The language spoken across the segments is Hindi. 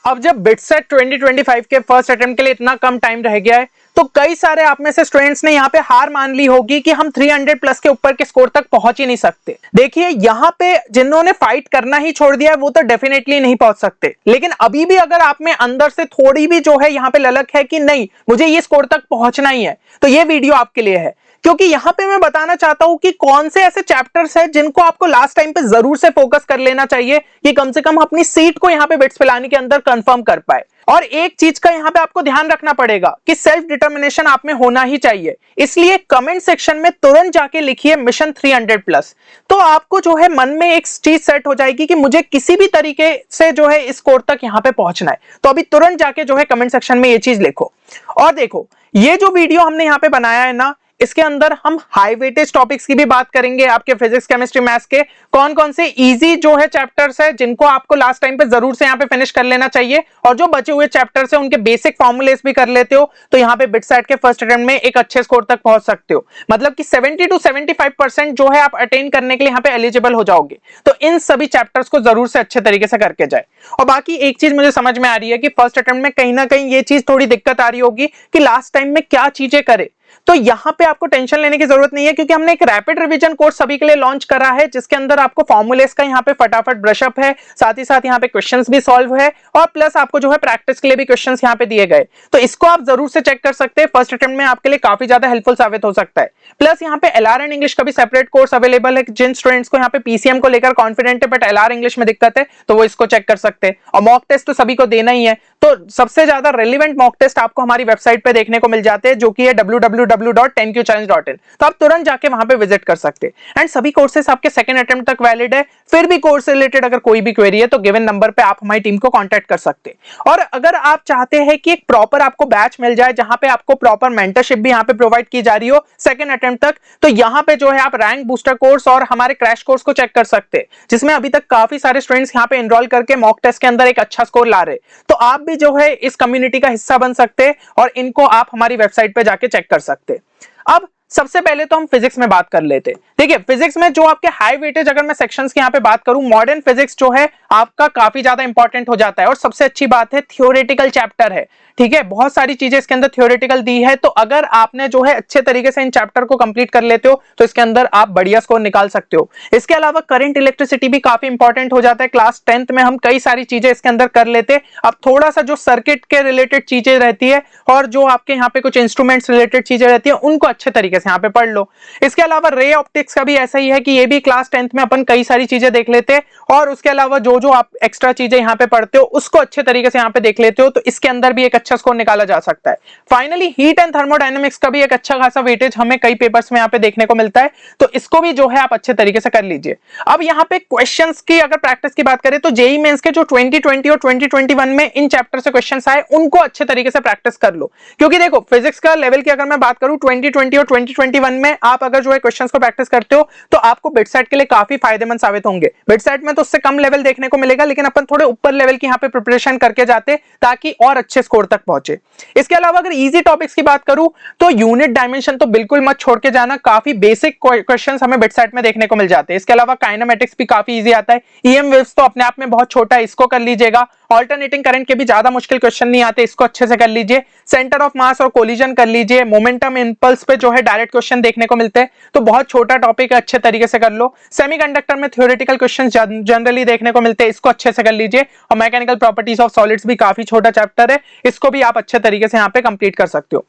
अब जब बिटसेट 2025 के फर्स्ट अटेम्प्ट के लिए इतना कम टाइम रह गया है तो कई सारे आप में से स्टूडेंट्स ने यहाँ पे हार मान ली होगी कि हम 300 प्लस के ऊपर के स्कोर तक पहुंच ही नहीं सकते। देखिए यहाँ पे जिन्होंने फाइट करना ही छोड़ दिया है वो तो डेफिनेटली नहीं पहुंच सकते, लेकिन अभी भी अगर आप में अंदर से थोड़ी भी जो है यहाँ पे ललक है कि नहीं मुझे ये स्कोर तक पहुंचना ही है, तो ये वीडियो आपके लिए है। क्योंकि यहां पे मैं बताना चाहता हूं कि कौन से ऐसे चैप्टर्स हैं जिनको आपको लास्ट टाइम पे जरूर से फोकस कर लेना चाहिए कि कम से कम अपनी सीट को यहां पे बिट्स पिलाने के अंदर कंफर्म कर पाए। और एक चीज का यहां पे आपको ध्यान रखना पड़ेगा कि सेल्फ डिटर्मिनेशन आप में होना ही चाहिए, इसलिए कमेंट सेक्शन में तुरंत जाके लिखिए मिशन 300 प्लस। तो आपको जो है मन में एक चीज सेट हो जाएगी कि मुझे किसी भी तरीके से जो है इस स्कोर तक यहां पे पहुंचना है। तो अभी तुरंत जाके जो है कमेंट सेक्शन में ये चीज लिखो। और देखो ये जो वीडियो हमने यहाँ पे बनाया है ना, इसके अंदर हम हाई वेटेज टॉपिक्स की भी बात करेंगे। आपके फिजिक्स केमिस्ट्री मैथ्स के कौन कौन से इजी जो है चैप्टर्स है जिनको आपको लास्ट टाइम पे जरूर से यहाँ पे फिनिश कर लेना चाहिए, और जो बचे हुए चैप्टर्स है उनके बेसिक फॉर्मूलेस भी कर लेते हो तो यहाँ पे बिटसेट के फर्स्ट अटेम्प्ट में एक अच्छे स्कोर तक पहुंच सकते हो। मतलब कि 70 to 75% जो है आप अटेन करने के लिए यहाँ पे एलिजिबल हो जाओगे। तो इन सभी चैप्टर्स को जरूर से अच्छे तरीके से करके जाए। और बाकी एक चीज मुझे समझ में आ रही है कि फर्स्ट अटेम्प्ट में कहीं ना कहीं ये चीज थोड़ी दिक्कत आ रही होगी कि लास्ट टाइम में क्या चीजें करे, तो यहां पे आपको टेंशन लेने की जरूरत नहीं है क्योंकि हमने एक रैपिड रिवीजन कोर्स सभी के लिए लॉन्च करा है जिसके अंदर आपको फॉर्मूलेस का यहां पे फटाफट ब्रशअप है, साथ ही साथ यहां पे क्वेश्चंस भी सॉल्व है और प्लस आपको जो है प्रैक्टिस के लिए भी क्वेश्चंस यहां पे दिए गए। तो इसको आप जरूर से चेक कर सकते हैं, फर्स्ट अटेम्प्ट में आपके लिए काफी ज्यादा हेल्पफुल साबित हो सकता है। प्लस यहाँ पे एलआर एंड इंग्लिश का भी सेपरेट कोर्स अवेलेबल है। जिन स्टूडेंट्स को यहाँ पे पीसीएम को लेकर कॉन्फिडेंट है बट एलआर इंग्लिश में दिक्कत है तो वो इसको चेक कर सकते हैं। और मॉक टेस्ट तो सभी को देना ही है, तो सबसे ज्यादा रेलिवेंट मॉक टेस्ट आपको हमारी वेबसाइट पे देखने को मिल जाते हैं जो कि है www.10qchallenge.in। तो आप तुरंत जाके वहां पे विजिट कर सकते हैं। एंड सभी कोर्सेस आपके सेकंड अटेम्प्ट तक वैलिड है। फिर भी कोर्स रिलेटेड अगर कोई भी क्वेरी है तो गिवन नंबर पे आप हमारी टीम को कांटेक्ट कर सकते हैं। और अगर आप चाहते हैं कि एक प्रॉपर आपको बैच मिल जाए जहां पे आपको प्रॉपर मेंटरशिप भी यहाँ पे प्रोवाइड की जा रही हो सेकंड अटेम्प्ट तक, तो यहाँ पे जो है आप रैंक बूस्टर कोर्स और हमारे क्रैश कोर्स को चेक कर सकते हैं जिसमें अभी तक काफी सारे स्टूडेंट्स यहाँ पे एनरोल करके मॉक टेस्ट के अंदर एक अच्छा स्कोर ला रहे। तो आप भी जो है इस कम्युनिटी का हिस्सा बन सकते हैं और इनको आप हमारी वेबसाइट पे जाके चेक कर सकते हैं। अब सबसे पहले तो हम फिजिक्स में बात कर लेते हैं। देखिए फिजिक्स में जो आपके हाई वेटेज अगर मैं सेक्शंस की यहाँ पे बात करूं, मॉडर्न फिजिक्स जो है आपका काफी ज्यादा इंपॉर्टेंट हो जाता है और सबसे अच्छी बात है थियोरेटिकल चैप्टर है। ठीक है, बहुत सारी चीजें इसके अंदर थियोरेटिकल दी है, तो अगर आपने जो है अच्छे तरीके से इन चैप्टर को कंप्लीट कर लेते हो तो इसके अंदर आप बढ़िया स्कोर निकाल सकते हो। इसके अलावा करंट इलेक्ट्रिसिटी भी काफी इंपॉर्टेंट हो जाता है। क्लास 10th में हम कई सारी चीजें इसके अंदर कर लेते हैं। अब थोड़ा सा जो सर्किट के रिलेटेड चीजें रहती है और जो आपके यहाँ पे कुछ इंस्ट्रूमेंट्स रिलेटेड चीजें रहती है उनको अच्छे तरीके से यहाँ पे पढ़ लो। इसके अलावा रे ऑप्टिक्स का भी ऐसा ही है कि ये भी क्लास 10th में अपन कई सारी चीजें देख लेते हैं और उसके अलावा जो जो आप एक्स्ट्रा चीजें यहाँ पे पढ़ते हो उसको अच्छे तरीके से यहाँ पे देख लेते हो, तो इसके अंदर भी एक अच्छा स्कोर निकाला जा सकता है। फाइनली हीट एंड थर्मोडायनेमिक्स का भी एक अच्छा खासा वेटेज हमें कई पेपर्स में यहाँ पे देखने को मिलता है, तो इसको भी जो है आप अच्छे तरीके से कर लीजिए। अब यहाँ पे क्वेश्चंस की अगर प्रैक्टिस की बात करें तो जेईई मेंस के जो 2020 और 2021 में इन चैप्टर से क्वेश्चंस आए उनको अच्छे तरीके से प्रैक्टिस कर लो। क्योंकि देखो फिजिक्स का लेवल की अगर मैं बात करूं 2020 और 2021 में आप अगर जो है क्वेश्चंस को प्रैक्टिस करते हो तो आपको बिटसेट के लिए काफी फायदेमंद साबित होंगे। बिटसेट में तो उससे कम लेवल देखने को मिलेगा लेकिन अपन थोड़े ऊपर लेवल की यहाँ पे प्रिपरेशन करके जाते ताकि और अच्छे स्कोर तक पहुंचे। इसके अलावा अगर इजी टॉपिक्स की बात करूं तो यूनिट डायमेंशन तो बिल्कुल मत छोड़ के जाना, काफी बेसिक क्वेश्चंस हमें बिटसेट में देखने को मिल जाते हैं। इसके अलावा काइनेमेटिक्स भी काफी इजी आता है। ईएम वेव्स तो अपने आप में बहुत छोटा है, इसको कर लीजिएगा। ऑल्टरनेटिंग करंट के भी ज्यादा मुश्किल क्वेश्चन नहीं आते, इसको अच्छे से कर लीजिए। सेंटर ऑफ मास और कोलिजन कर लीजिए। मोमेंटम इंपल्स पे जो है डायरेक्ट क्वेश्चन देखने को मिलते हैं, तो बहुत छोटा टॉपिक है, अच्छे तरीके से कर लो। सेमीकंडक्टर में थ्योरेटिकल क्वेश्चन जनरली देखने को मिलते हैं, इसको अच्छे से कर लीजिए। और मैकेनिकल प्रॉपर्टीज ऑफ सॉलिड्स भी काफी छोटा चैप्टर है, इसको भी आप अच्छे तरीके से यहाँ पे कंप्लीट कर सकते हो।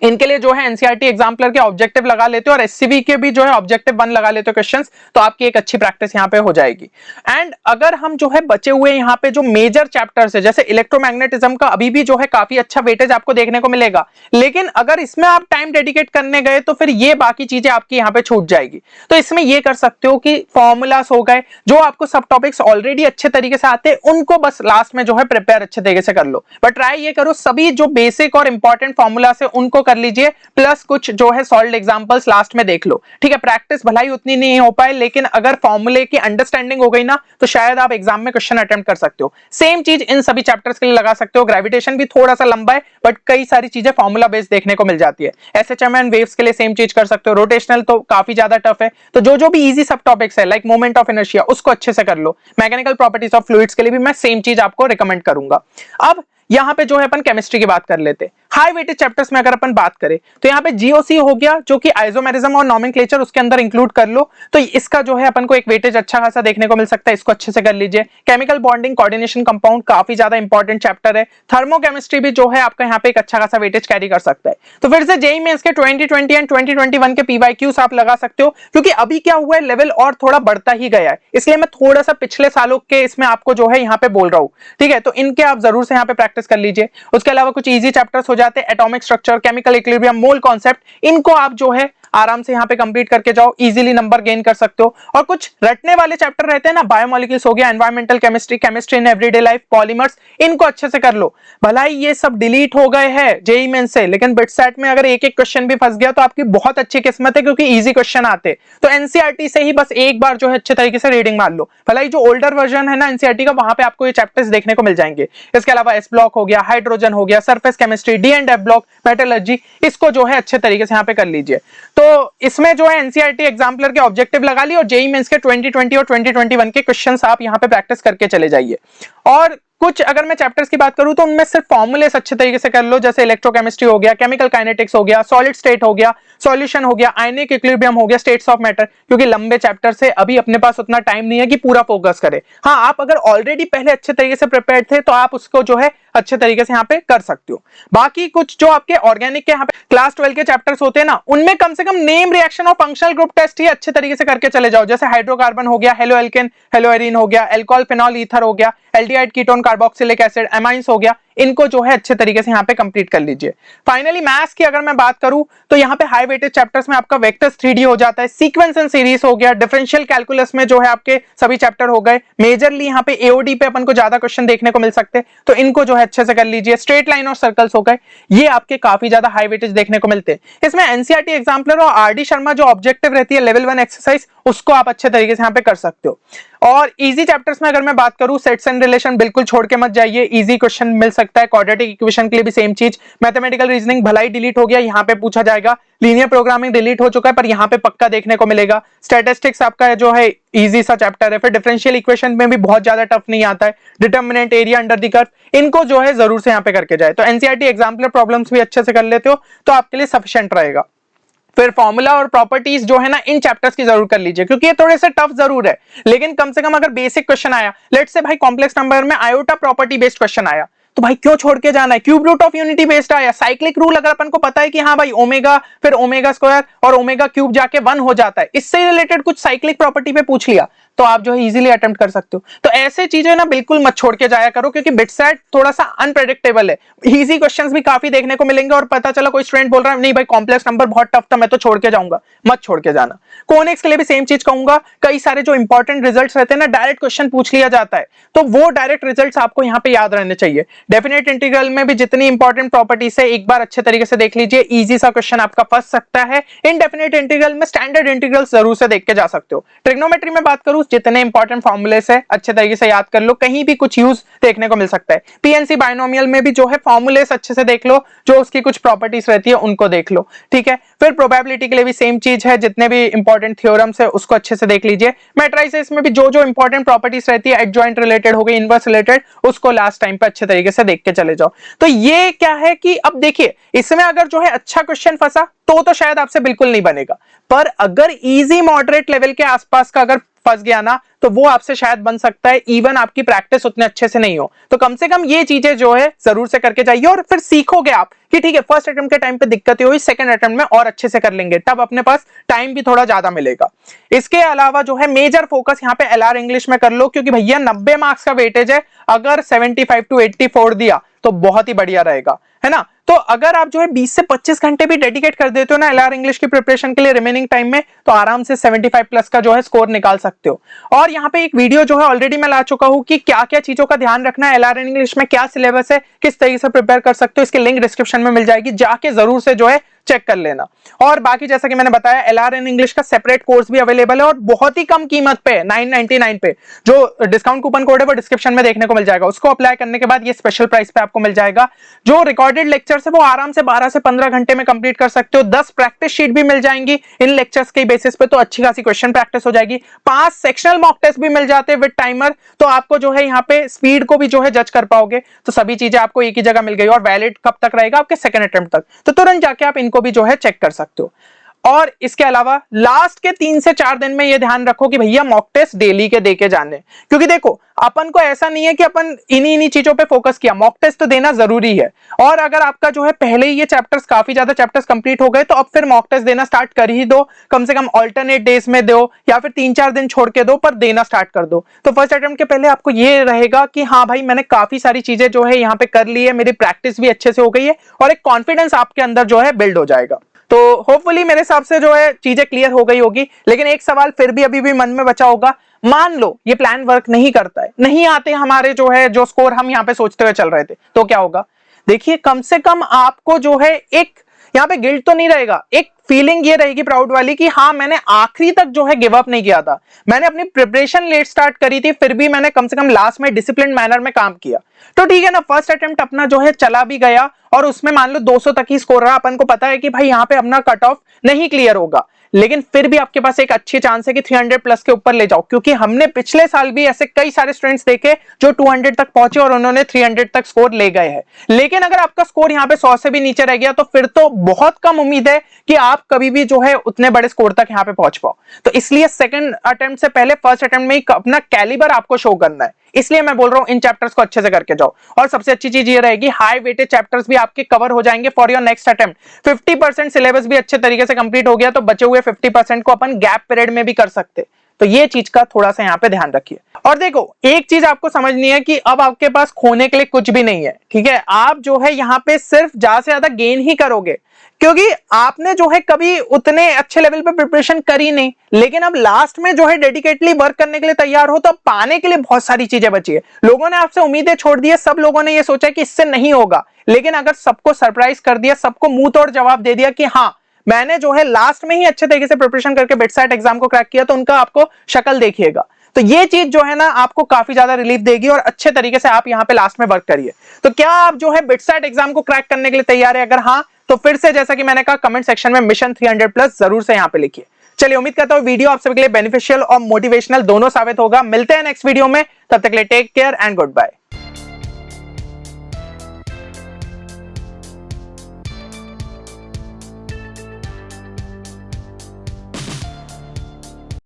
इनके लिए जो है एनसीईआरटी एग्जाम्पलर के ऑब्जेक्टिव लगा लेते हो और एससीबी के भी जो है ऑब्जेक्टिव 1 लगा लेते हो क्वेश्चंस, तो आपकी एक अच्छी प्रैक्टिस यहाँ पे हो जाएगी। एंड अगर हम जो है बचे हुए यहाँ पे जो मेजर चैप्टर्स है जैसे इलेक्ट्रोमैग्नेटिज्म का अभी भी जो है काफी अच्छा वेटेज आपको देखने को मिलेगा, लेकिन अगर इसमें आप टाइम डेडिकेट करने गए तो फिर ये बाकी चीजें आपकी यहाँ पे छूट जाएगी। तो इसमें ये कर सकते हो कि फॉर्मूलास हो गए, जो आपको सब टॉपिक्स ऑलरेडी अच्छे तरीके से आते हैं उनको बस लास्ट में जो है प्रिपेयर अच्छे तरीके से कर लो। बट ट्राई ये करो सभी जो बेसिक और इंपॉर्टेंट फॉर्मूलास है उनको कर लीजिए, प्लस कुछ जो है सॉल्व्ड एग्जांपल्स लास्ट में देख लो, ठीक है। प्रैक्टिस भलाई उतनी नहीं हो पाए, लेकिन अगर फॉर्मूले की अंडरस्टैंडिंग हो गई ना तो शायद आप एग्जाम में क्वेश्चन अटेम्प्ट कर सकते हो। सेम चीज इन सभी चैप्टर्स के लिए लगा सकते हो। ग्रेविटेशन भी थोड़ा सा लंबा है बट कई सारी चीजें फॉर्मूला बेस्ड देखने को मिल जाती है। एसएचएम एंड वेव्स के लिए सेम चीज कर सकते हो। रोटेशनल तो काफी ज्यादा टफ है, तो जो भी इजी सब टॉपिक्स है लाइक मोमेंट ऑफ इनर्शिया उसको अच्छे से कर लो। मैकेनिकल प्रॉपर्टीज ऑफ फ्लूइड्स के लिए भी मैं सेम चीज आपको रिकमेंड करूंगा। अब यहां पे जो है अपन केमिस्ट्री की बात कर लेते हैं। हाई वेटेज चैप्टर्स में अगर अपन बात करें तो यहाँ पे जीओसी हो गया, जो कि आइसोमेरिज्म और नॉमेनक्लेचर उसके अंदर इंक्लूड कर लो, तो इसका जो है अपन को एक वेटेज अच्छा खासा देखने को मिल सकता है, इसको अच्छे से कर लीजिए। केमिकल बॉन्डिंग, कोऑर्डिनेशन, कंपाउंड काफी ज्यादा इंपॉर्टेंट चैप्टर है। थर्मोकेमिस्ट्री भी जो है आपका यहाँ पे एक अच्छा खासा वेटेज कैरी कर सकता है। तो फिर से जेईई मेंस के 2020 एंड 2021 के पीवाईक्यूज आप लगा सकते हो, क्योंकि अभी क्या हुआ है लेवल और थोड़ा बढ़ता ही गया है, इसलिए मैं थोड़ा सा पिछले सालों के इसमें आपको जो है यहाँ पे बोल रहा हूँ, ठीक है। तो इनके आप जरूर से यहाँ पे प्रैक्टिस कर लीजिए। उसके अलावा कुछ इजी चैप्टर्स हो जाते हैं, atomic structure, chemical equilibrium, mole concept, इनको आप जो है आराम से यहाँ पे कंप्लीट करके जाओ, इजीली नंबर गेन कर सकते हो। और कुछ रटने वाले चैप्टर रहते हैं ना, बायोमोलिक्यूल्स हो गया, environmental chemistry, chemistry in everyday life, polymers, इनको अच्छे से कर लो। भलाई ये सब डिलीट हो गए हैं जेईई मेंस से, लेकिन बिटसेट में अगर एक एक क्वेश्चन भी फंस गया तो आपकी बहुत अच्छी किस्मत है, क्योंकि इजी क्वेश्चन आते। तो एनसीईआरटी से ही बस एक बार जो है अच्छे तरीके से रीडिंग मार लो। भलाई जो ओल्डर वर्जन है ना एनसीईआरटी का, वहां पे आपको ये चैप्टर्स देखने को मिल जाएंगे। इसके अलावा एस ब्लॉक हो गया, हाइड्रोजन हो गया, surface chemistry, D and F block, metallurgy, इसको जो है अच्छे तरीके से यहाँ पे कर लीजिए। तो इसमें जो है एनसीईआरटी एग्जाम्पलर के ऑब्जेक्टिव लगा ली और जेईई मेंस के 2020 और 2021 के क्वेश्चंस आप यहाँ पे प्रैक्टिस करके चले जाइए। और कुछ अगर मैं चैप्टर्स की बात करूं तो उनमें सिर्फ फॉर्मूलेस अच्छे तरीके से कर लो, जैसे इलेक्ट्रोकेमिस्ट्री हो गया, केमिकल काइनेटिक्स हो गया, सॉलिड स्टेट हो गया, सॉल्यूशन हो गया, आयनिक इक्विलिब्रियम हो गया, स्टेट्स ऑफ मैटर, क्योंकि लंबे चैप्टर से अभी अपने पास उतना टाइम नहीं है कि पूरा फोकस करें। हाँ, आप अगर ऑलरेडी पहले अच्छे तरीके से प्रिपेयर्ड थे तो आप उसको जो है अच्छे तरीके से यहाँ पे कर सकते हो। बाकी कुछ जो आपके ऑर्गेनिक के यहाँ पे क्लास 12 के चैप्टर्स होते हैं ना, उनमें कम से कम नेम, रिएक्शन और फंक्शनल ग्रुप टेस्ट ही अच्छे तरीके से करके चले जाओ। जैसे हाइड्रोकार्बन हो गया, हेलो एल्केन, हेलो एरीन हो गया, एल्कोहल, फिनॉल, ईथर हो गया, aldehyde, ketone, carboxylic acid, amines हो गया, इनको जो है अच्छे तरीके से यहाँ पे कंप्लीट कर लीजिए। फाइनली मैथ्स की अगर मैं बात करूं तो यहाँ पे हाई वेटेज चैप्टर्स में आपका वेक्टर्स 3D हो जाता है, सीक्वेंस एंड सीरीज हो गया, डिफरेंशियल कैलकुलस में जो है आपके सभी चैप्टर हो गए। मेजरली यहाँ पे एओडी पे अपन को ज्यादा क्वेश्चन देखने को मिल सकते हैं, तो इनको जो है अच्छे से कर लीजिए। स्ट्रेट लाइन और सर्कल्स हो गए, ये आपके काफी ज्यादा हाई वेटेज देखने को मिलते हैं। इसमें एनसीईआरटी एग्जाम्पलर और आरडी शर्मा जो ऑब्जेक्टिव रहती है लेवल 1 एक्सरसाइज, उसको आप अच्छे तरीके से यहाँ पे कर सकते हो। और इजी चैप्टर्स में अगर मैं बात करूं, सेट्स एंड रिलेशन बिल्कुल छोड़ के मत जाइए, इजी क्वेश्चन मिल सकता है। क्वाड्रेटिक इक्वेशन के लिए भी सेम चीज। मैथमेटिकल रीजनिंग भलाई डिलीट हो गया, यहाँ पे पूछा जाएगा। लीनियर प्रोग्रामिंग डिलीट हो चुका है पर यहाँ पे पक्का देखने को मिलेगा। स्टैटिस्टिक्स आपका जो है इजी सा चैप्टर है। फिर डिफरेंशियल इक्वेशन में भी बहुत ज्यादा टफ नहीं आता है। Determinant, area under the curve, इनको जो है जरूर से यहाँ पे करके जाए। तो एनसीईआरटी एग्जाम्पलर प्रॉब्लम्स भी अच्छे से कर लेते हो तो आपके लिए सफिशिएंट रहेगा। फिर फॉर्मूला और प्रॉपर्टीज जो है ना, इन चैप्टर्स की जरूर कर लीजिए, क्योंकि ये थोड़े से टफ जरूर है, लेकिन कम से कम अगर बेसिक क्वेश्चन आया, लेट्स से भाई कॉम्प्लेक्स नंबर में आयोटा प्रॉपर्टी बेस्ड क्वेश्चन आया, तो भाई क्यों छोड़ के जाना है। Cube root of unity based आया, साइक्लिक रूल अगर अपन को पता है कि हाँ भाई ओमेगा फिर ओमेगा स्क्वायर और ओमेगा क्यूब जाके 1 हो जाता है, इससे रिलेटेड कुछ साइक्लिक प्रॉपर्टी पे पूछ लिया तो आप जो है इजीली अटेम्प्ट कर सकते हो। तो ऐसे चीजें ना बिल्कुल मत छोड़ के जाया करो, क्योंकि बिटसेट थोड़ा सा अनप्रेडिक्टेबल है। इजी क्वेश्चंस भी काफी देखने को मिलेंगे और पता चला कोई स्टूडेंट बोल रहा है नहीं भाई कॉम्प्लेक्स नंबर बहुत टफ था मैं तो छोड़ के जाऊंगा, मत छोड़ के जाना। कोनिक्स के लिए भी सेम चीज कहूंगा, कई सारे जो इंपॉर्टेंट रिजल्ट्स रहते हैं ना, डायरेक्ट क्वेश्चन पूछ लिया जाता है, तो वो डायरेक्ट रिजल्ट्स आपको यहाँ पे याद रहने चाहिए। डेफिनेट इंटीग्रल में भी जितनी इंपॉर्टेंट प्रॉपर्टीज है एक बार अच्छे तरीके से देख लीजिए, इजी सा क्वेश्चन आपका फंस सकता है। इनडेफिनेट इंटीग्रल में स्टैंडर्ड इंटीग्रल जरूर से देख के जा सकते हो। ट्रिग्नोमेट्री में बात करूं, जितने इंपॉर्टेंट फॉर्मूले से अच्छे तरीके से याद कर लो, कहीं भी कुछ यूज देखने को मिल सकता है। पीएनसी बाइनोमियल में भी जो है फॉर्मूले अच्छे से देख लो, जो उसकी कुछ प्रॉपर्टीज रहती है उनको देख लो, ठीक है। फिर प्रोबेबिलिटी के लिए भी सेम चीज है, जितने भी इंपॉर्टेंट थ्योरम्स है उसको अच्छे से देख लीजिए। मैट्रिसेस में भी जो जो इंपॉर्टेंट प्रॉपर्टीज रहती है, एडजॉइंट रिलेटेड हो गई, इनवर्स रिलेटेड, उसको लास्ट टाइम पे अच्छे तरीके से देख के चले जाओ। तो ये क्या है कि अब देखिए, इसमें अगर जो है अच्छा क्वेश्चन फंसा तो शायद आपसे बिल्कुल नहीं बनेगा, पर अगर इजी मॉडरेट लेवल के आसपास का अगर फंस गया ना तो वो आपसे शायद बन सकता है, इवन आपकी प्रैक्टिस उतने अच्छे से नहीं हो। तो कम से कम ये चीजें जो है जरूर से करके जाइए, और फिर सीखोगे आप कि ठीक है फर्स्ट अटेम्प्ट के टाइम पे दिक्कतें हुई, सेकंड अटेम्प्ट में और अच्छे से कर लेंगे, तब अपने पास टाइम भी थोड़ा ज्यादा मिलेगा। इसके अलावा जो है मेजर फोकस यहाँ पे एलआर इंग्लिश में कर लो, क्योंकि भैया 90 मार्क्स का वेटेज है, अगर 75 to 84 दिया तो बहुत ही बढ़िया रहेगा, है ना। तो अगर आप जो है 20 से 25 घंटे भी डेडिकेट कर देते हो ना एलआर इंग्लिश की प्रिपरेशन के लिए रिमेनिंग टाइम में, तो आराम से 75 प्लस का जो है स्कोर निकाल सकते हो। और यहाँ पे एक वीडियो जो है ऑलरेडी मैं ला चुका हूँ कि क्या क्या चीजों का ध्यान रखना है, एलआर इंग्लिश में क्या सिलेबस है, किस तरीके से प्रिपेयर कर सकते हो, इसकी लिंक डिस्क्रिप्शन में मिल जाएगी, जाके जरूर से जो है चेक कर लेना। और बाकी जैसा कि मैंने बताया एलआर इन इंग्लिश का सेपरेट कोर्स भी अवेलेबल है और बहुत ही कम कीमत पे 999 पे, जो डिस्काउंट कूपन कोड है वो डिस्क्रिप्शन में देखने को मिल जाएगा। उसको अप्लाई करने के बाद ये स्पेशल प्राइस पे आपको मिल जाएगा। जो रिकॉर्डेड लेक्चर्स है वो आराम से 12 से 15 घंटे में कंप्लीट कर सकते हो। 10 प्रैक्टिस शीट भी मिल जाएंगी इन लेक्चर्स के बेसिस पे, तो अच्छी खासी क्वेश्चन प्रैक्टिस हो जाएगी। 5 सेक्शनल मॉक टेस्ट भी मिल जाते हैं विद टाइमर, तो आपको जो है यहाँ पे स्पीड को भी जो है जज कर पाओगे। तो सभी चीजें आपको एक ही जगह मिल गई और वैलिड कब तक रहेगा, आपके सेकंड अटेम्प्ट तक, तो तुरंत जाके आप इनको भी जो है चेक कर सकते हो। और इसके अलावा लास्ट के 3 से 4 दिन में ये ध्यान रखो कि भैया मॉक टेस्ट डेली के देके जाने, क्योंकि देखो अपन को ऐसा नहीं है कि अपन इन्हीं चीजों पे फोकस किया, मॉक टेस्ट तो देना जरूरी है। और अगर आपका जो है पहले ही ये चैप्टर्स काफी ज्यादा चैप्टर्स कंप्लीट हो गए, तो अब फिर मॉक टेस्ट देना स्टार्ट कर ही दो, कम से कम ऑल्टरनेट डेज में दो या फिर 3-4 दिन छोड़ के दो, पर देना स्टार्ट कर दो। तो फर्स्ट अटेम्प्ट के पहले आपको ये रहेगा कि हाँ भाई मैंने काफी सारी चीजें जो है यहाँ पे कर ली है, मेरी प्रैक्टिस भी अच्छे से हो गई है और एक कॉन्फिडेंस आपके अंदर जो है बिल्ड हो जाएगा। तो होपफुली मेरे हिसाब से जो है चीजें क्लियर हो गई होगी। लेकिन एक सवाल फिर भी अभी भी मन में बचा होगा, मान लो ये प्लान वर्क नहीं करता है, नहीं आते हमारे जो है जो स्कोर हम यहाँ पे सोचते हुए चल रहे थे, तो क्या होगा? देखिए कम से कम आपको जो है एक यहाँ पे गिल्ट तो नहीं रहेगा, एक फीलिंग ये रहेगी प्राउड वाली कि हाँ मैंने आखिरी तक जो है गिव अप नहीं किया था, मैंने अपनी प्रिपरेशन लेट स्टार्ट करी थी, फिर भी मैंने कम से कम लास्ट में डिसिप्लिन मैनर में काम किया। तो ठीक है ना, फर्स्ट अटेम्प्ट अपना जो है चला भी गया और उसमें मान लो 200 तक ही स्कोर रहा, अपन को पता है कि भाई यहाँ पे अपना कट ऑफ नहीं क्लियर होगा, लेकिन फिर भी आपके पास एक अच्छी चांस है कि 300 प्लस के ऊपर ले जाओ, क्योंकि हमने पिछले साल भी ऐसे कई सारे स्टूडेंट्स देखे जो 200 तक पहुंचे और उन्होंने 300 तक स्कोर ले गए हैं। लेकिन अगर आपका स्कोर यहाँ पे 100 से भी नीचे रह गया तो फिर तो बहुत कम उम्मीद है कि आप कभी भी जो है उतने बड़े स्कोर तक यहाँ पे पहुंच पाओ। तो इसलिए सेकंड अटेम्प्ट से पहले फर्स्ट अटेम्प्ट में ही अपना कैलिबर आपको शो करना है, इसलिए मैं बोल रहा हूं इन चैप्टर्स को अच्छे से करके जाओ। और सबसे अच्छी चीज ये रहेगी हाई वेटेड चैप्टर्स भी आपके कवर हो जाएंगे for your next attempt. 50% syllabus भी अच्छे तरीके से कंप्लीट हो गया, तो बचे हुए 50% को अपन गैप पीरियड में भी कर सकते। तो ये चीज का थोड़ा सा यहाँ पे ध्यान रखिए। और देखो एक चीज आपको समझनी है कि अब आपके पास खोने के लिए कुछ भी नहीं है, ठीक है? आप जो है यहाँ पे सिर्फ ज्यादा से ज्यादा गेन ही करोगे, क्योंकि आपने जो है कभी उतने अच्छे लेवल पे प्रिपरेशन करी नहीं, लेकिन अब लास्ट में जो है डेडिकेटली वर्क करने के लिए तैयार हो, तो पाने के लिए बहुत सारी चीजें बची है। लोगों ने आपसे उम्मीदें छोड़ दी है, सब लोगों ने ये सोचा कि इससे नहीं होगा, लेकिन अगर सबको सरप्राइज कर दिया, सबको मुंह तोड़ जवाब दे दिया कि हाँ मैंने जो है लास्ट में ही अच्छे तरीके से प्रिपरेशन करके बिटसेट एग्जाम को क्रैक किया, तो उनका आपको शक्ल देखिएगा। तो ये चीज जो है ना आपको काफी ज्यादा रिलीफ देगी और अच्छे तरीके से आप यहाँ पे लास्ट में वर्क करिए। तो क्या आप जो है बिटसेट एग्जाम को क्रैक करने के लिए तैयार है? अगर हाँ तो फिर से जैसा कि मैंने कहा कमेंट सेक्शन में मिशन 300 प्लस जरूर से यहाँ पे लिखिए। चलिए उम्मीद करता हूँ वीडियो आप सभी के लिए बेनिफिशियल और मोटिवेशनल दोनों साबित होगा। मिलते हैं नेक्स्ट वीडियो में, तब तक के लिए take care and good bye.